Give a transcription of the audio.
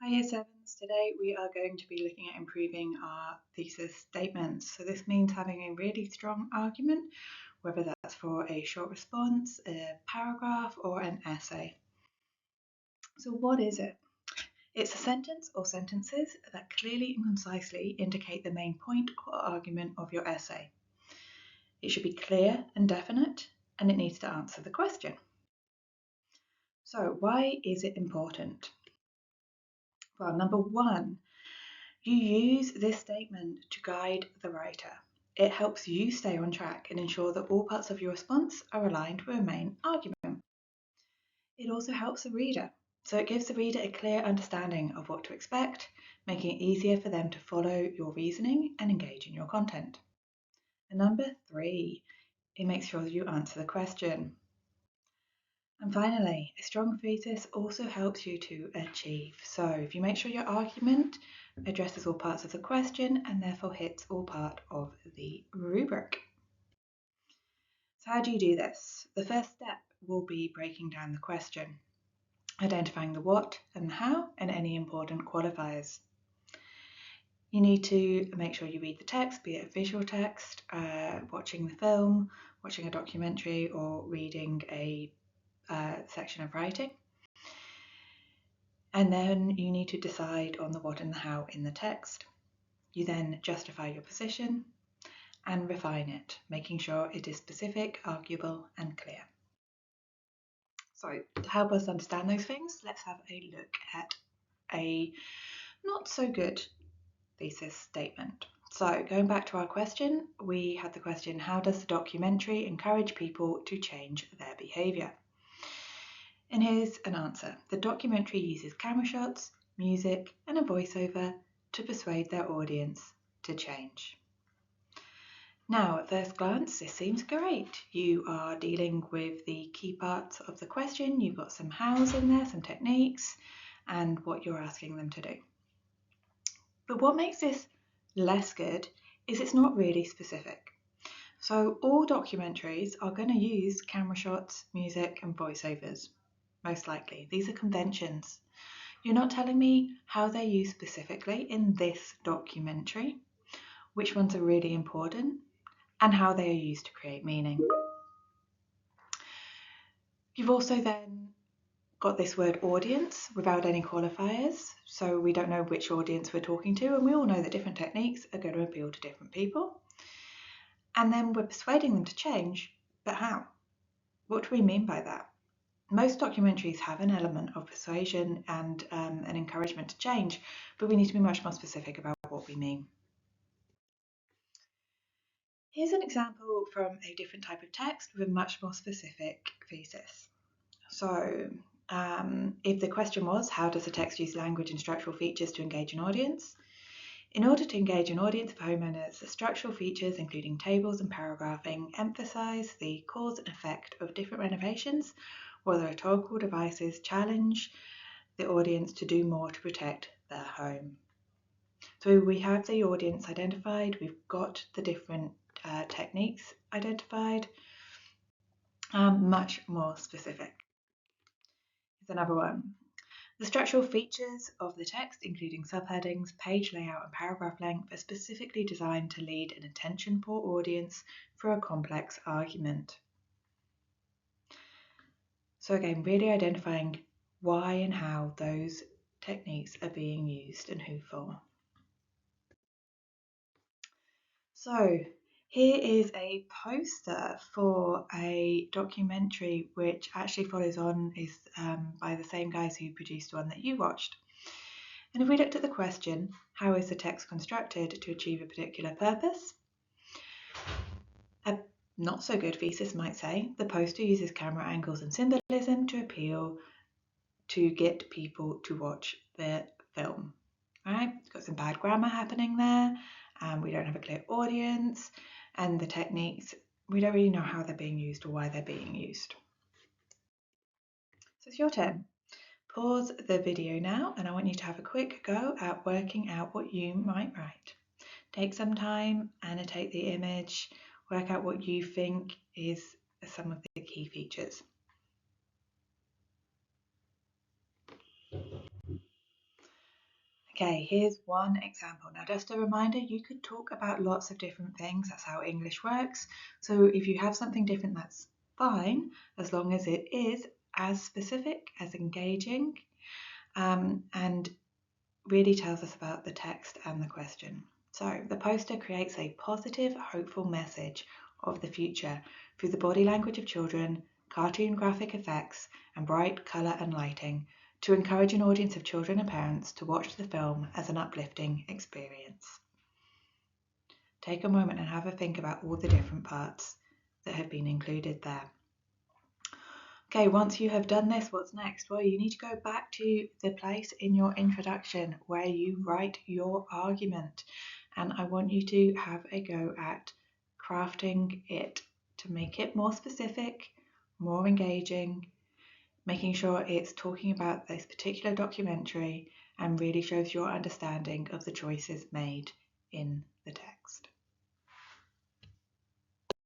Hi Year 7s, today we are going to be looking at improving our thesis statements. So this means having a really strong argument, whether that's for a short response, a paragraph or an essay. So what is it? It's a sentence or sentences that clearly and concisely indicate the main point or argument of your essay. It should be clear and definite, and it needs to answer the question. So why is it important? Well, number one, you use this statement to guide the writer. It helps you stay on track and ensure that all parts of your response are aligned with a main argument. It also helps the reader, so it gives the reader a clear understanding of what to expect, making it easier for them to follow your reasoning and engage in your content. And number three, it makes sure that you answer the question. And finally, a strong thesis also helps you to achieve. So if you make sure your argument addresses all parts of the question and therefore hits all part of the rubric. So how do you do this? The first step will be breaking down the question, identifying the what and the how and any important qualifiers. You need to make sure you read the text, be it a visual text, watching the film, watching a documentary or reading a section of writing. And then you need to decide on the what and the how in the text. You then justify your position and refine it, making sure it is specific, arguable, and clear. So to help us understand those things, let's have a look at a not so good thesis statement. So going back to our question, we had the question, how does the documentary encourage people to change their behaviour? And here's an answer. The documentary uses camera shots, music, and a voiceover to persuade their audience to change. Now, at first glance, this seems great. You are dealing with the key parts of the question. You've got some hows in there, some techniques, and what you're asking them to do. But what makes this less good is it's not really specific. So all documentaries are going to use camera shots, music, and voiceovers. Most likely. These are conventions. You're not telling me how they're used specifically in this documentary, which ones are really important, and how they are used to create meaning. You've also then got this word audience without any qualifiers, so we don't know which audience we're talking to, and we all know that different techniques are going to appeal to different people. And then we're persuading them to change, but how? What do we mean by that? Most documentaries have an element of persuasion and an encouragement to change, but we need to be much more specific about what we mean. Here's an example from a different type of text with a much more specific thesis. So if the question was, how does the text use language and structural features to engage an audience? In order to engage an audience of homeowners, the structural features, including tables and paragraphing, emphasize the cause and effect of different renovations, while the rhetorical devices challenge the audience to do more to protect their home. So we have the audience identified, we've got the different techniques identified, much more specific. Here's another one. The structural features of the text, including subheadings, page layout, and paragraph length, are specifically designed to lead an attention-poor audience through a complex argument. So again, really identifying why and how those techniques are being used and who for. So here is a poster for a documentary which actually follows on, is by the same guys who produced one that you watched. And if we looked at the question, how is the text constructed to achieve a particular purpose? A not so good thesis might say, the poster uses camera angles and symbolism to appeal to get people to watch the film. Right? It's got some bad grammar happening there, and we don't have a clear audience, and the techniques, we don't really know how they're being used or why they're being used. So it's your turn. Pause the video now, and I want you to have a quick go at working out what you might write. Take some time, annotate the image, work out what you think is some of the key features. Okay, here's one example. Now, just a reminder, you could talk about lots of different things. That's how English works. So if you have something different, that's fine, as long as it is as specific, as engaging, and really tells us about the text and the question. So the poster creates a positive, hopeful message of the future through the body language of children, cartoon graphic effects, and bright colour and lighting, to encourage an audience of children and parents to watch the film as an uplifting experience. Take a moment and have a think about all the different parts that have been included there. Okay, once you have done this, what's next? Well, you need to go back to the place in your introduction where you write your argument. And I want you to have a go at crafting it to make it more specific, more engaging, making sure it's talking about this particular documentary and really shows your understanding of the choices made in the text.